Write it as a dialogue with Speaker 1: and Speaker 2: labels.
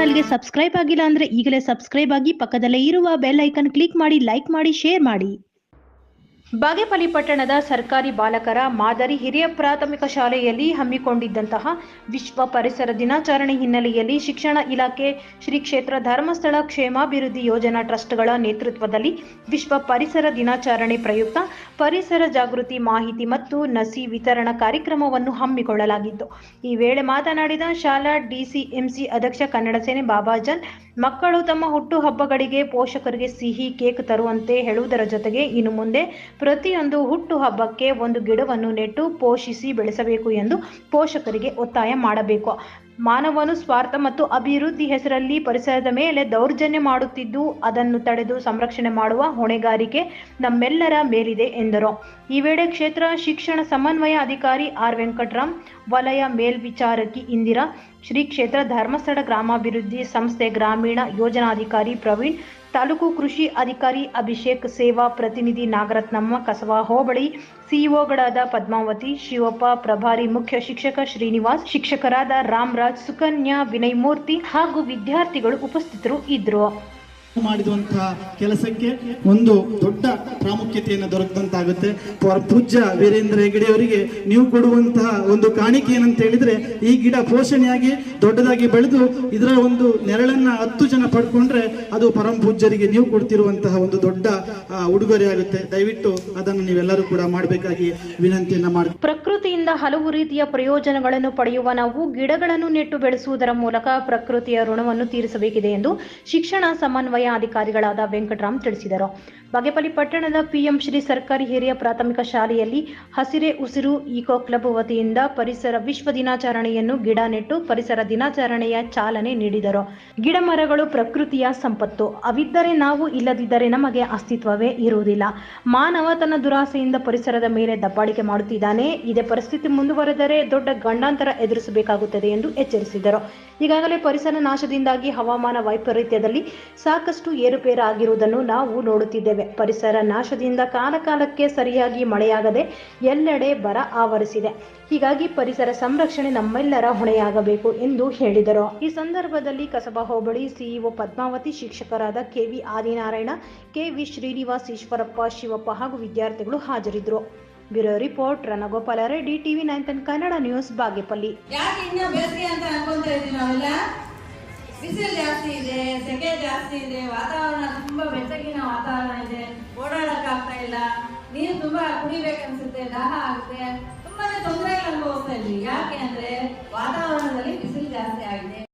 Speaker 1: ಚಾನಲ್ಗೆ ಸಬ್ಸ್ಕ್ರೈಬ್ ಆಗಿಲ್ಲ ಅಂದ್ರೆ ಈಗಲೇ ಸಬ್ಸ್ಕ್ರೈಬ್ ಆಗಿ ಪಕ್ಕದಲ್ಲೇ ಇರುವ ಬೆಲ್ ಐಕಾನ್ ಕ್ಲಿಕ್ ಮಾಡಿ, ಲೈಕ್ ಮಾಡಿ, ಶೇರ್ ಮಾಡಿ. ಬಾಗೇಪಲ್ಲಿ ಪಟ್ಟಣದ ಸರ್ಕಾರಿ ಬಾಲಕರ ಮಾದರಿ ಹಿರಿಯ ಪ್ರಾಥಮಿಕ ಶಾಲೆಯಲ್ಲಿ ಹಮ್ಮಿಕೊಂಡಿದ್ದಂತಹ ವಿಶ್ವ ಪರಿಸರ ದಿನಾಚರಣೆ ಹಿನ್ನೆಲೆಯಲ್ಲಿ ಶಿಕ್ಷಣ ಇಲಾಖೆ, ಶ್ರೀ ಕ್ಷೇತ್ರ ಧರ್ಮಸ್ಥಳ ಕ್ಷೇಮಾಭಿವೃದ್ಧಿ ಯೋಜನಾ ಟ್ರಸ್ಟ್ಗಳ ನೇತೃತ್ವದಲ್ಲಿ ವಿಶ್ವ ಪರಿಸರ ದಿನಾಚರಣೆ ಪ್ರಯುಕ್ತ ಪರಿಸರ ಜಾಗೃತಿ ಮಾಹಿತಿ ಮತ್ತು ನಸಿ ವಿತರಣಾ ಕಾರ್ಯಕ್ರಮವನ್ನು ಹಮ್ಮಿಕೊಳ್ಳಲಾಗಿತ್ತು. ಈ ವೇಳೆ ಮಾತನಾಡಿದ ಶಾಲಾ ಡಿಸಿಎಂಸಿ ಅಧ್ಯಕ್ಷ ಕನ್ನಡ ಸೇನೆ ಬಾಬಾಜನ್, ಮಕ್ಕಳು ತಮ್ಮ ಹುಟ್ಟು ಹಬ್ಬಗಳಿಗೆ ಪೋಷಕರಿಗೆ ಸಿಹಿ ಕೇಕ್ ತರುವಂತೆ ಹೇಳುವುದರ ಜೊತೆಗೆ ಇನ್ನು ಮುಂದೆ ಪ್ರತಿಯೊಂದು ಹುಟ್ಟು ಹಬ್ಬಕ್ಕೆ ಒಂದು ಗಿಡವನ್ನು ನೆಟ್ಟು ಪೋಷಿಸಿ ಬೆಳೆಸಬೇಕು ಎಂದು ಪೋಷಕರಿಗೆ ಒತ್ತಾಯ ಮಾಡಬೇಕು. ಮಾನವನು ಸ್ವಾರ್ಥ ಮತ್ತು ಅಭಿವೃದ್ಧಿ ಹೆಸರಲ್ಲಿ ಪರಿಸರದ ಮೇಲೆ ದೌರ್ಜನ್ಯ ಮಾಡುತ್ತಿದ್ದು, ಅದನ್ನು ತಡೆದು ಸಂರಕ್ಷಣೆ ಮಾಡುವ ಹೊಣೆಗಾರಿಕೆ ನಮ್ಮೆಲ್ಲರ ಮೇಲಿದೆ ಎಂದರು. ಈ ವೇಳೆ ಕ್ಷೇತ್ರ ಶಿಕ್ಷಣ ಸಮನ್ವಯ ಅಧಿಕಾರಿ ಆರ್ ವೆಂಕಟರಾಮ್, ವಲಯ ಮೇಲ್ವಿಚಾರಕಿ ಇಂದಿರಾ, ಶ್ರೀ ಕ್ಷೇತ್ರ ಧರ್ಮಸ್ಥಳ ಗ್ರಾಮಾಭಿವೃದ್ಧಿ ಸಂಸ್ಥೆ ಗ್ರಾಮೀಣ ಯೋಜನಾಧಿಕಾರಿ ಪ್ರವೀಣ್, ತಾಲೂಕು ಕೃಷಿ ಅಧಿಕಾರಿ ಅಭಿಷೇಕ್, ಸೇವಾ ಪ್ರತಿನಿಧಿ ನಾಗರತ್ನಮ್ಮ, ಕಸಬಾ ಹೋಬಳಿ ಸಿಇಒಗಳಾದ ಪದ್ಮಾವತಿ, ಶಿವಪ್ಪ, ಪ್ರಭಾರಿ ಮುಖ್ಯ ಶಿಕ್ಷಕ ಶ್ರೀನಿವಾಸ್, ಶಿಕ್ಷಕರಾದ ರಾಮರಾಜ್, ಸುಕನ್ಯಾ, ವಿನಯ್ ಮೂರ್ತಿ ಹಾಗೂ ವಿದ್ಯಾರ್ಥಿಗಳು ಉಪಸ್ಥಿತರು ಇದ್ರು.
Speaker 2: ಮಾಡಿದಂತಹ ಕೆಲಸಕ್ಕೆ ಒಂದು ದೊಡ್ಡ ಪ್ರಾಮುಖ್ಯತೆಯನ್ನು ದೊರಕದಂತಾಗುತ್ತೆ. ಪೂಜ್ಯ ವೀರೇಂದ್ರ ಹೆಗಡೆ ಅವರಿಗೆ ನೀವು ಕೊಡುವಂತಹ ಒಂದು ಕಾಣಿಕೆ ಏನಂತ ಹೇಳಿದ್ರೆ, ಈ ಗಿಡ ಪೋಷಣೆಯಾಗಿ ದೊಡ್ಡದಾಗಿ ಬೆಳೆದು ಇದರ ಒಂದು ನೆರಳನ್ನ 10 ಜನ ಪಡ್ಕೊಂಡ್ರೆ ಅದು ಪರಮ ಪೂಜ್ಯರಿಗೆ ನೀವು ಕೊಡ್ತಿರುವಂತಹ ಒಂದು ದೊಡ್ಡ ಉಡುಗೊರೆ ಆಗುತ್ತೆ. ದಯವಿಟ್ಟು ಅದನ್ನು ನೀವೆಲ್ಲರೂ ಕೂಡ ಮಾಡಬೇಕಾಗಿ ವಿನಂತಿಯನ್ನ ಮಾಡಿ.
Speaker 1: ಪ್ರಕೃತಿಯಿಂದ ಹಲವು ರೀತಿಯ ಪ್ರಯೋಜನಗಳನ್ನು ಪಡೆಯುವ ನಾವು ಗಿಡಗಳನ್ನು ನೆಟ್ಟು ಬೆಳೆಸುವುದರ ಮೂಲಕ ಪ್ರಕೃತಿಯ ಋಣವನ್ನು ತೀರಿಸಬೇಕಿದೆ ಎಂದು ಶಿಕ್ಷಣ ಸಮನ್ವಯ ಅಧಿಕಾರಿಗಳಾದ ವೆಂಕಟರಾಮ್ ತಿಳಿಸಿದರು. ಬಾಗೇಪಲ್ಲಿ ಪಟ್ಟಣದ ಪಿಎಂ ಶ್ರೀ ಸರ್ಕಾರಿ ಹಿರಿಯ ಪ್ರಾಥಮಿಕ ಶಾಲೆಯಲ್ಲಿ ಹಸಿರೇ ಉಸಿರು ಈಕೋ ಕ್ಲಬ್ ವತಿಯಿಂದ ಪರಿಸರ ವಿಶ್ವ ದಿನಾಚರಣೆಯನ್ನು ಗಿಡ ನೆಟ್ಟು ಪರಿಸರ ದಿನಾಚರಣೆಯ ಚಾಲನೆ ನೀಡಿದರು. ಗಿಡ ಮರಗಳು ಪ್ರಕೃತಿಯ ಸಂಪತ್ತು. ಅವಿದ್ದರೆ ನಾವು, ಇಲ್ಲದಿದ್ದರೆ ನಮಗೆ ಅಸ್ತಿತ್ವವೇ ಇರುವುದಿಲ್ಲ. ಮಾನವ ತನ್ನ ದುರಾಸೆಯಿಂದ ಪರಿಸರದ ಮೇಲೆ ದಬ್ಬಾಳಿಕೆ ಮಾಡುತ್ತಿದ್ದಾನೆ. ಇದೇ ಪರಿಸ್ಥಿತಿ ಮುಂದುವರೆದರೆ ದೊಡ್ಡ ಗಂಡಾಂತರ ಎದುರಿಸಬೇಕಾಗುತ್ತದೆ ಎಂದು ಎಚ್ಚರಿಸಿದರು. ಈಗಾಗಲೇ ಪರಿಸರ ನಾಶದಿಂದಾಗಿ ಹವಾಮಾನ ವೈಪರೀತ್ಯದಲ್ಲಿ ಸಾಕಷ್ಟು ಏರುಪೇರು ಆಗಿರುವುದನ್ನು ನಾವು ನೋಡುತ್ತಿದ್ದೇವೆ. ಪರಿಸರ ನಾಶದಿಂದ ಕಾಲಕಾಲಕ್ಕೆ ಸರಿಯಾಗಿ ಮಳೆಯಾಗದೆ ಎಲ್ಲೆಡೆ ಬರ ಆವರಿಸಿದೆ. ಹೀಗಾಗಿ ಪರಿಸರ ಸಂರಕ್ಷಣೆ ನಮ್ಮೆಲ್ಲರ ಹೊಣೆಯಾಗಬೇಕು ಎಂದು ಹೇಳಿದರು. ಈ ಸಂದರ್ಭದಲ್ಲಿ ಕಸಬಾ ಹೋಬಳಿ ಸಿಇಒ ಪದ್ಮಾವತಿ, ಶಿಕ್ಷಕರಾದ ಕೆವಿ ಆದಿನಾರಾಯಣ, ಕೆವಿ ಶ್ರೀನಿವಾಸ್, ಈಶ್ವರಪ್ಪ, ಶಿವಪ್ಪ ಹಾಗೂ ವಿದ್ಯಾರ್ಥಿಗಳು ಹಾಜರಿದ್ದರು. Bureau report Ranagopala Reddy, TV 9 Kannada news, Bagepalli.
Speaker 3: ಬಿಸಿಲು ಜಾಸ್ತಿ ಇದೆ, ಸೆಕೆ ಜಾಸ್ತಿ ಇದೆ, ವಾತಾವರಣ ತುಂಬಾ ಬೆಚ್ಚಗಿನ ವಾತಾವರಣ ಇದೆ, ಓಡಾಡಕ್ಕಾಗ್ತಾ ಇಲ್ಲ, ನೀರು ತುಂಬಾ ಕುಡಿಬೇಕನ್ಸುತ್ತೆ, ದಾಹ ಆಗುತ್ತೆ, ತುಂಬಾನೇ ತೊಂದರೆಗಳು ಅನುಭವಿಸ್ತಾ ಇದ್ವಿ. ಯಾಕೆ ಅಂದ್ರೆ